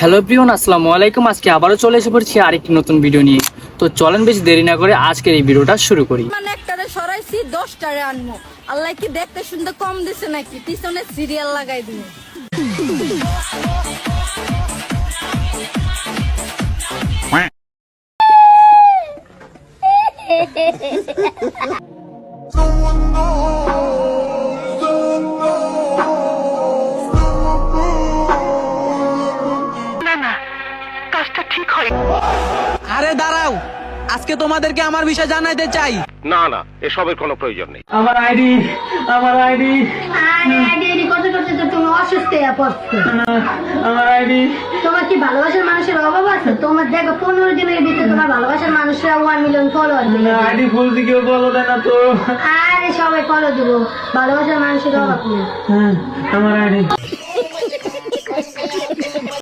Hello প্রিয়ন, আসসালামু আলাইকুম। আজকে আবারও চলে এসে পড়ছি আরেকটি নতুন ভিডিও নিয়ে। তো চলেন বেশি দেরি না করে আজকের এই ভিডিওটা শুরু করি। মানে একটারে সরাইছি 10টারে আনমু। আল্লাহ কি দেখতে শুনতে কম দিছে নাকি? পিছনে সিরিয়াল লাগাই দিই। আরে দাঁড়াও, আজকে তোমাদেরকে আমার বিষয় জানাইতে চাই। না না, এসবের কোনো প্রয়োজন নেই। আমার আইডি আরে আইডি করতে করতে তো তুমি অসুস্থ হয়ে পড়ছো। আমার আইডি তোমার কি ভালোবাসার মানুষের অভাব আছে? তোমার দেখো 15 দিনের ভিতরে তোমার ভালোবাসার মানুষরা 1 মিলিয়ন ফলোয়ার দিবে। আইডি খুলতে কেউ বলো দেয় না তো। আরে সবাই ফলো দিব, ভালোবাসার মানুষের অভাব নেই। আমার আইডি